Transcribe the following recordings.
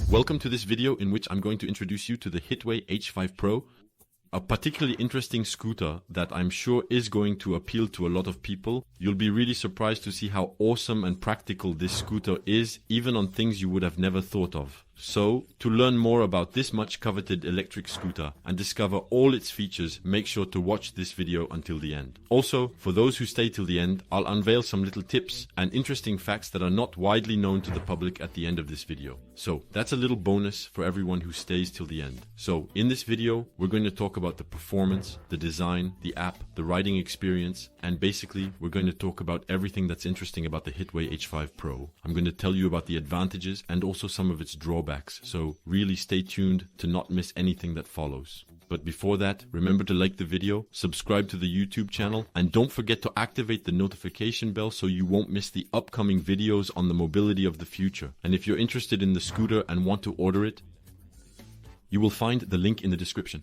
Welcome to this video in which I'm going to introduce you to the Hitway H5 Pro, a particularly interesting scooter that I'm sure is going to appeal to a lot of people. You'll be really surprised to see how awesome and practical this scooter is, even on things you would have never thought of. So, to learn more about this much coveted electric scooter and discover all its features, make sure to watch this video until the end. Also, for those who stay till the end, I'll unveil some little tips and interesting facts that are not widely known to the public at the end of this video. So, that's a little bonus for everyone who stays till the end. So, in this video, we're going to talk about the performance, the design, the app, the riding experience, and basically, we're going to talk about everything that's interesting about the Hitway H5 Pro. I'm going to tell you about the advantages and also some of its drawbacks. So really stay tuned to not miss anything that follows. But before that, remember to like the video, subscribe to the YouTube channel, and don't forget to activate the notification bell so you won't miss the upcoming videos on the mobility of the future. And if you're interested in the scooter and want to order it, you will find the link in the description.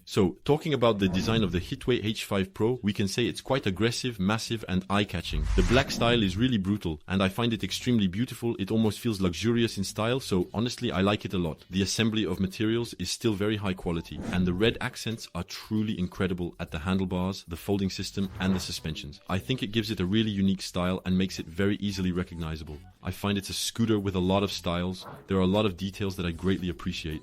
So, talking about the design of the Hitway H5 Pro, we can say it's quite aggressive, massive, and eye-catching. The black style is really brutal, and I find it extremely beautiful. It almost feels luxurious in style, so honestly, I like it a lot. The assembly of materials is still very high quality, and the red accents are truly incredible at the handlebars, the folding system, and the suspensions. I think it gives it a really unique style and makes it very easily recognizable. I find it's a scooter with a lot of styles. There are a lot of details that I greatly appreciate.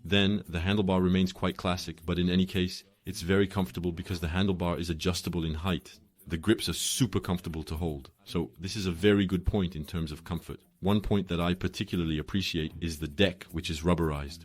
Then, the handlebar remains quite classic, but in any case, it's very comfortable because the handlebar is adjustable in height. The grips are super comfortable to hold, so this is a very good point in terms of comfort. One point that I particularly appreciate is the deck, which is rubberized,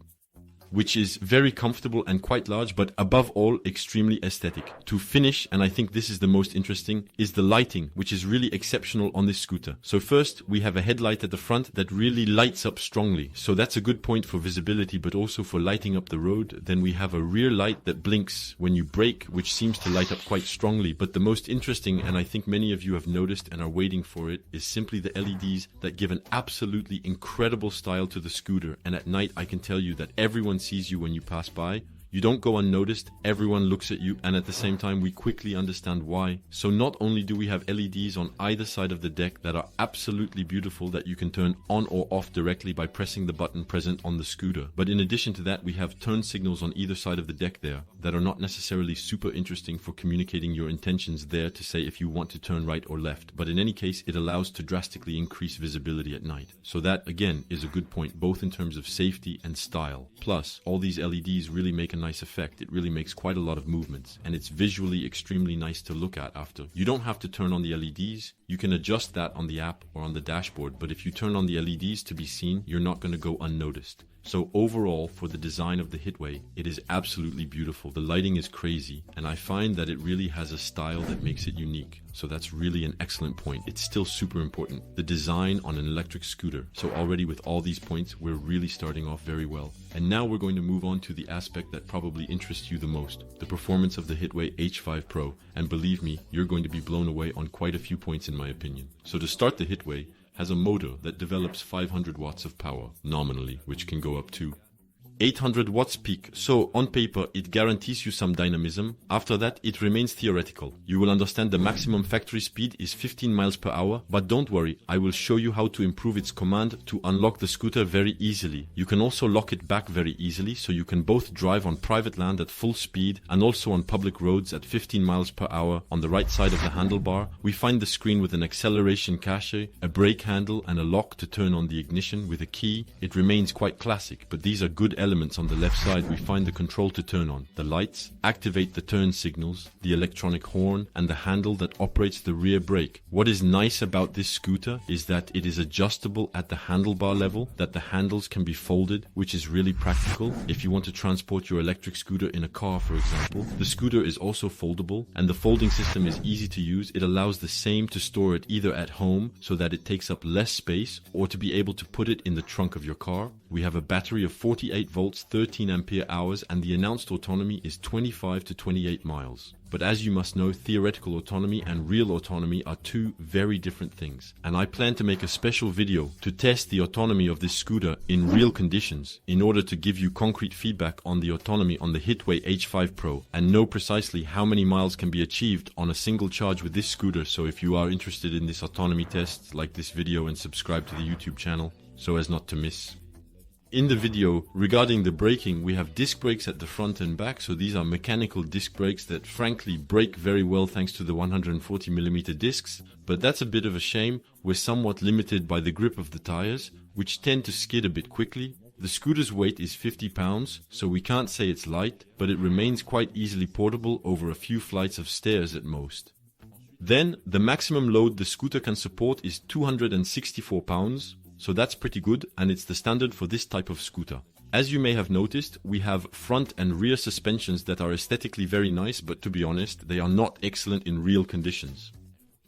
which is very comfortable and quite large, but above all, extremely aesthetic. To finish, and I think this is the most interesting, is the lighting, which is really exceptional on this scooter. So first, we have a headlight at the front that really lights up strongly. So that's a good point for visibility, but also for lighting up the road. Then we have a rear light that blinks when you brake, which seems to light up quite strongly. But the most interesting, and I think many of you have noticed and are waiting for it, is simply the LEDs that give an absolutely incredible style to the scooter. And at night, I can tell you that everyone sees you when you pass by. You don't go unnoticed, everyone looks at you, and at the same time we quickly understand why. So not only do we have LEDs on either side of the deck that are absolutely beautiful that you can turn on or off directly by pressing the button present on the scooter, but in addition to that we have turn signals on either side of the deck there that are not necessarily super interesting for communicating your intentions there to say if you want to turn right or left, but in any case it allows to drastically increase visibility at night. So that again is a good point both in terms of safety and style. Plus all these LEDs really make a nice effect. It really makes quite a lot of movements and it's visually extremely nice to look at after. You don't have to turn on the LEDs. You can adjust that on the app or on the dashboard, but if you turn on the LEDs to be seen, you're not going to go unnoticed. So overall, for the design of the Hitway, it is absolutely beautiful. The lighting is crazy, and I find that it really has a style that makes it unique. So that's really an excellent point. It's still super important. The design on an electric scooter. So already with all these points, we're really starting off very well. And now we're going to move on to the aspect that probably interests you the most, the performance of the Hitway H5 Pro. And believe me, you're going to be blown away on quite a few points in my opinion. So to start, the Hitway has a motor that develops 500 watts of power, nominally, which can go up to 800 watts peak. So on paper, it guarantees you some dynamism. After that, it remains theoretical. You will understand the maximum factory speed is 15 miles per hour, but don't worry, I will show you how to improve its command to unlock the scooter very easily. You can also lock it back very easily, so you can both drive on private land at full speed and also on public roads at 15 miles per hour. On the right side of the handlebar, we find the screen with an acceleration cache, a brake handle and a lock to turn on the ignition with a key. It remains quite classic, but these are good elements. On the left side, we find the control to turn on, the lights, activate the turn signals, the electronic horn, and the handle that operates the rear brake. What is nice about this scooter is that it is adjustable at the handlebar level, that the handles can be folded, which is really practical. If you want to transport your electric scooter in a car, for example, the scooter is also foldable, and the folding system is easy to use. It allows the same to store it either at home, so that it takes up less space, or to be able to put it in the trunk of your car. We have a battery of 48 volts, 13 ampere hours, and the announced autonomy is 25 to 28 miles. But as you must know, theoretical autonomy and real autonomy are two very different things. And I plan to make a special video to test the autonomy of this scooter in real conditions in order to give you concrete feedback on the autonomy on the Hitway H5 Pro and know precisely how many miles can be achieved on a single charge with this scooter. So if you are interested in this autonomy test, like this video and subscribe to the YouTube channel so as not to miss. In the video regarding the braking, we have disc brakes at the front and back, so these are mechanical disc brakes that frankly brake very well thanks to the 140mm discs, but that's a bit of a shame. We're somewhat limited by the grip of the tires, which tend to skid a bit quickly. The scooter's weight is 50 pounds, so we can't say it's light, but it remains quite easily portable over a few flights of stairs at most. Then, the maximum load the scooter can support is 264 pounds, so that's pretty good, and it's the standard for this type of scooter. As you may have noticed, we have front and rear suspensions that are aesthetically very nice, but to be honest, they are not excellent in real conditions.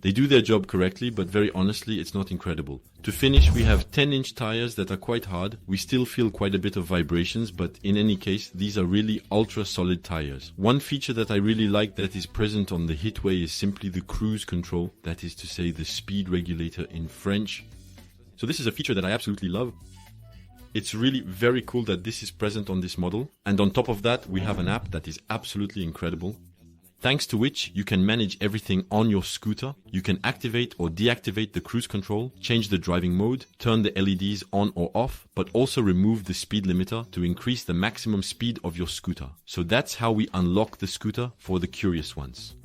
They do their job correctly, but very honestly, it's not incredible. To finish, we have 10-inch tires that are quite hard. We still feel quite a bit of vibrations, but in any case, these are really ultra-solid tires. One feature that I really like that is present on the Hitway is simply the cruise control, that is to say the speed regulator in French. So this is a feature that I absolutely love. It's really very cool that this is present on this model. And on top of that, we have an app that is absolutely incredible. Thanks to which you can manage everything on your scooter. You can activate or deactivate the cruise control, change the driving mode, turn the LEDs on or off, but also remove the speed limiter to increase the maximum speed of your scooter. So that's how we unlock the scooter for the curious ones.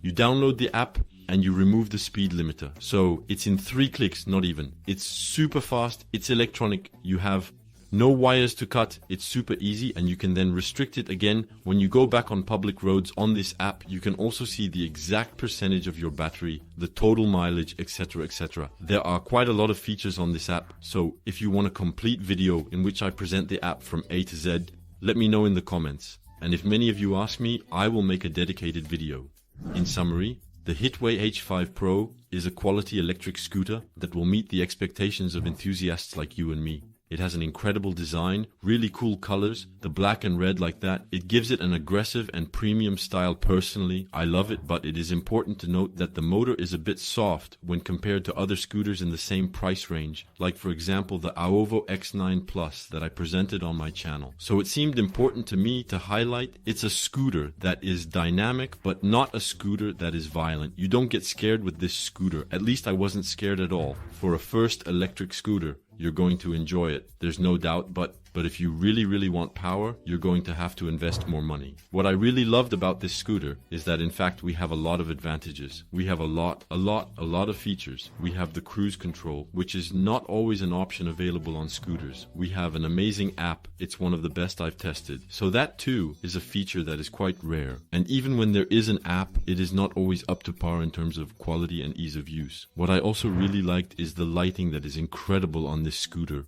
You download the app and you remove the speed limiter. So it's in 3 clicks, not even. It's super fast, it's electronic, you have no wires to cut, it's super easy, and you can then restrict it again. When you go back on public roads on this app, you can also see the exact percentage of your battery, the total mileage, etc, etc. There are quite a lot of features on this app, so if you want a complete video in which I present the app from A to Z, let me know in the comments. And if many of you ask me, I will make a dedicated video. In summary, the Hitway H5 Pro is a quality electric scooter that will meet the expectations of enthusiasts like you and me. It has an incredible design, really cool colors, the black and red like that. It gives it an aggressive and premium style personally. I love it, but it is important to note that the motor is a bit soft when compared to other scooters in the same price range, like for example the Aovo X9 Plus that I presented on my channel. So it seemed important to me to highlight it's a scooter that is dynamic, but not a scooter that is violent. You don't get scared with this scooter. At least I wasn't scared at all. For a first electric scooter, you're going to enjoy it. There's no doubt, but if you really want power, you're going to have to invest more money. What I really loved about this scooter is that in fact we have a lot of advantages. We have a lot of features. We have the cruise control, which is not always an option available on scooters. We have an amazing app. It's one of the best I've tested. So that too is a feature that is quite rare. And even when there is an app, it is not always up to par in terms of quality and ease of use. What I also really liked is the lighting that is incredible on this scooter.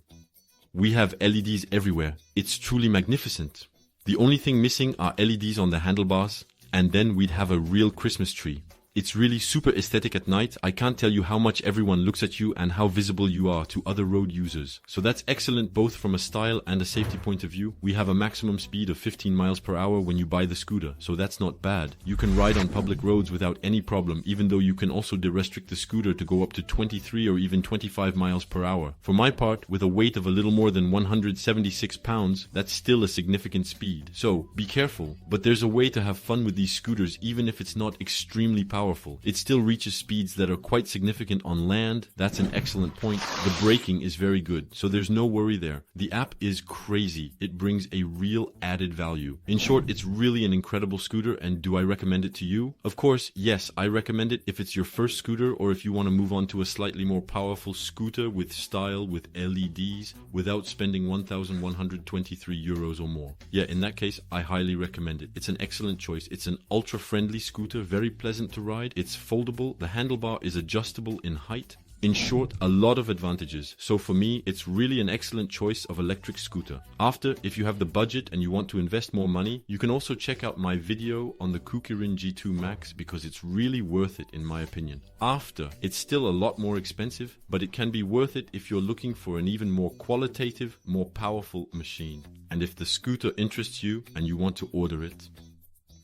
We have LEDs everywhere. It's truly magnificent. The only thing missing are LEDs on the handlebars, and then we'd have a real Christmas tree. It's really super aesthetic at night. I can't tell you how much everyone looks at you and how visible you are to other road users. So that's excellent both from a style and a safety point of view. We have a maximum speed of 15 miles per hour when you buy the scooter, so that's not bad. You can ride on public roads without any problem, even though you can also restrict the scooter to go up to 23 or even 25 miles per hour. For my part, with a weight of a little more than 176 pounds, that's still a significant speed. So be careful, but there's a way to have fun with these scooters even if it's not extremely powerful. It still reaches speeds that are quite significant on land. That's an excellent point. The braking is very good, so there's no worry there. The app is crazy. It brings a real added value. In short, it's really an incredible scooter, and do I recommend it to you? Of course, yes, I recommend it if it's your first scooter or if you want to move on to a slightly more powerful scooter with style, with LEDs, without spending 1,123 euros or more. Yeah, in that case, I highly recommend it. It's an excellent choice. It's an ultra-friendly scooter, very pleasant to ride. It's foldable, the handlebar is adjustable in height. In short, a lot of advantages. So for me, it's really an excellent choice of electric scooter. After, if you have the budget and you want to invest more money, you can also check out my video on the Kukirin G2 Max because it's really worth it in my opinion. After, it's still a lot more expensive, but it can be worth it if you're looking for an even more qualitative, more powerful machine. And if the scooter interests you and you want to order it,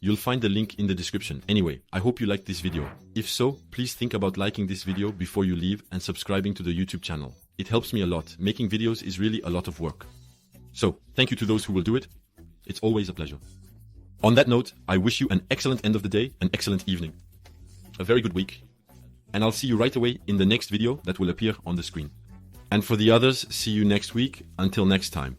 you'll find the link in the description. Anyway, I hope you liked this video. If so, please think about liking this video before you leave and subscribing to the YouTube channel. It helps me a lot. Making videos is really a lot of work. So, thank you to those who will do it. It's always a pleasure. On that note, I wish you an excellent end of the day, an excellent evening, a very good week, and I'll see you right away in the next video that will appear on the screen. And for the others, see you next week. Until next time.